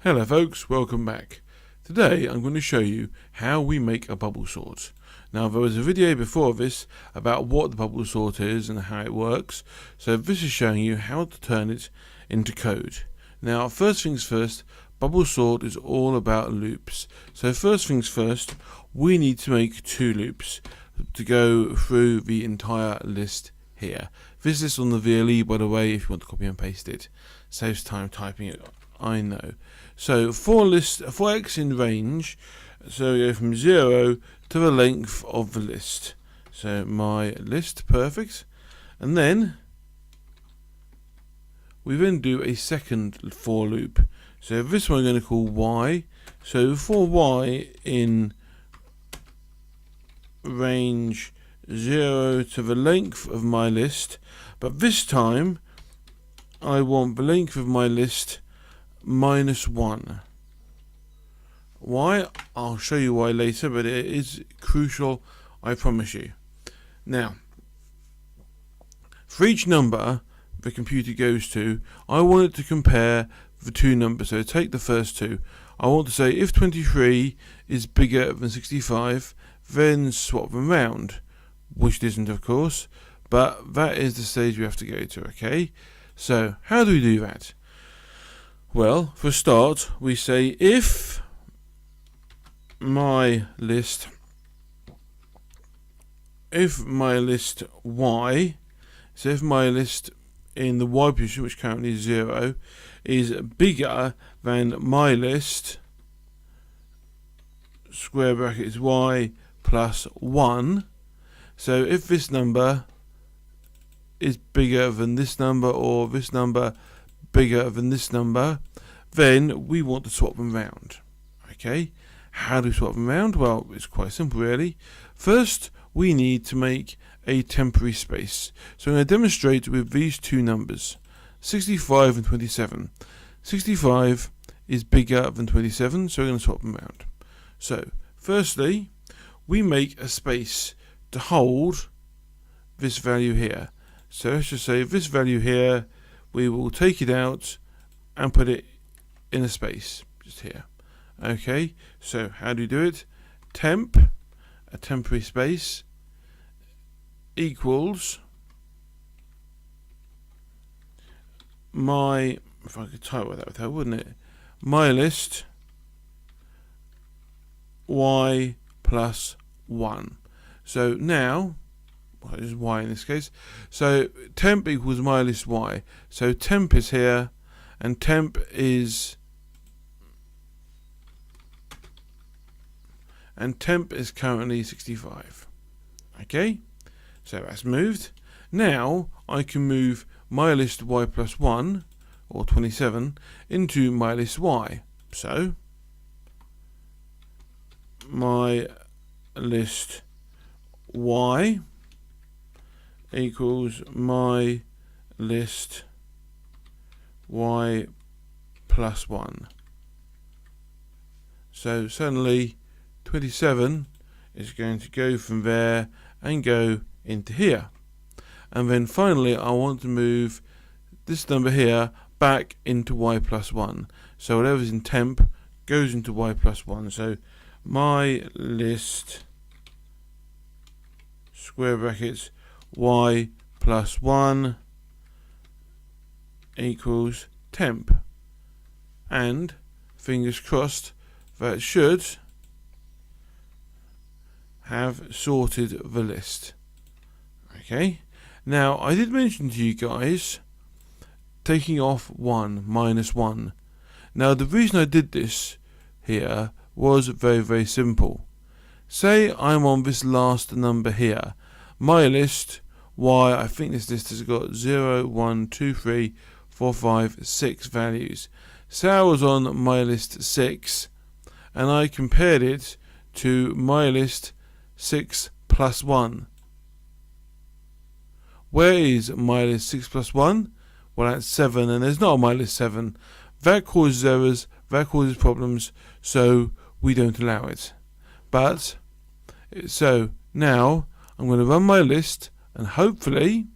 Hello folks, welcome back. Today I'm going to show you how we make a bubble sort. Now there was a video before this about what the bubble sort is and how it works, so this is showing you how to turn it into code. Now first things first, bubble sort is all about loops. So first things first, we need to make two loops to go through the entire list here. This is on the VLE, by the way, if you want to copy and paste it. Saves time typing it, I know. So for x in range, so we go from 0 to the length of the list. So my list, perfect. And then we then do a second for loop. So this one we're going to call y. So for y in range 0 to the length of my list, but this time I want the length of my list -1. Why? I'll show you why later, but it is crucial, I promise you. Now, for each number the computer goes to, I want it to compare the two numbers. So take the first two. I want to say if 23 is bigger than 65, then swap them round, which it isn't, of course, but that is the stage we have to go to, okay? So, how do we do that? Well, for a start, we say if my list y, so if my list in the y position, which currently is 0, is bigger than my list, square brackets y plus 1, so if this number is bigger than this number, or this number bigger than this number, then we want to swap them round. Okay, how do we swap them round? Well, it's quite simple really. First, we need to make a temporary space. So I'm going to demonstrate with these two numbers, 65 and 27. 65 is bigger than 27, so we're going to swap them round. So, firstly, we make a space to hold this value here. So let's just say this value here, we will take it out and put it in a space, just here. Okay, so how do you do it? Temp, a temporary space, equals my, if I could type that with that, wouldn't it? My list y plus 1. So now, well, this is y in this case. So temp equals my list y. So temp is here, and temp is currently 65. Okay, so that's moved. Now I can move my list y plus 1, or 27, into my list y. So my list y equals my list y plus 1. So suddenly 27 is going to go from there and go into here. And then finally I want to move this number here back into y plus 1. So whatever's in temp goes into y plus 1. So my list square brackets y plus 1 equals temp, and fingers crossed that should have sorted the list. Okay, now I did mention to you guys taking off 1 minus 1. Now the reason I did this here was very simple. Say I'm on this last number here, my list y, I think this list has got 0, 1, 2, 3, 4, 5, 6 values. Say I was on my list 6 and I compared it to my list 6 plus 1. Where is my list 6 plus 1? Well, that's 7, and there's not a my list 7. That causes errors, that causes problems, so we don't allow it. But, so now I'm going to run my list, and hopefully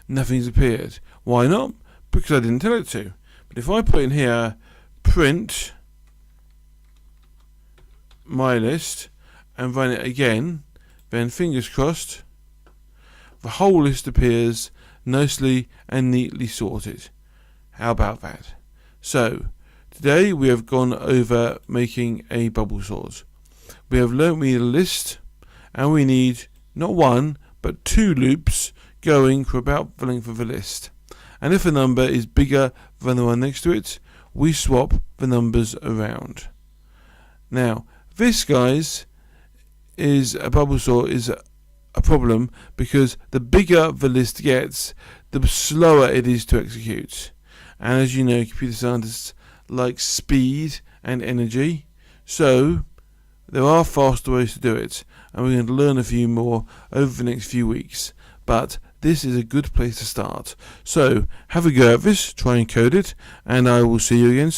nothing's appeared. Why not? Because I didn't tell it to. But if I put in here print my list and run it again, then fingers crossed, the whole list appears nicely and neatly sorted. How about that? So, today we have gone over making a bubble sort. We have learnt we need a list, and we need not one, but 2 loops going for about the length of the list. And if a number is bigger than the one next to it, we swap the numbers around. Now, this, guys, is a bubble sort is a problem because the bigger the list gets, the slower it is to execute. And as you know, computer scientists like speed and energy, so there are faster ways to do it, and we're going to learn a few more over the next few weeks. But this is a good place to start. So have a go at this, try and code it, and I will see you again soon.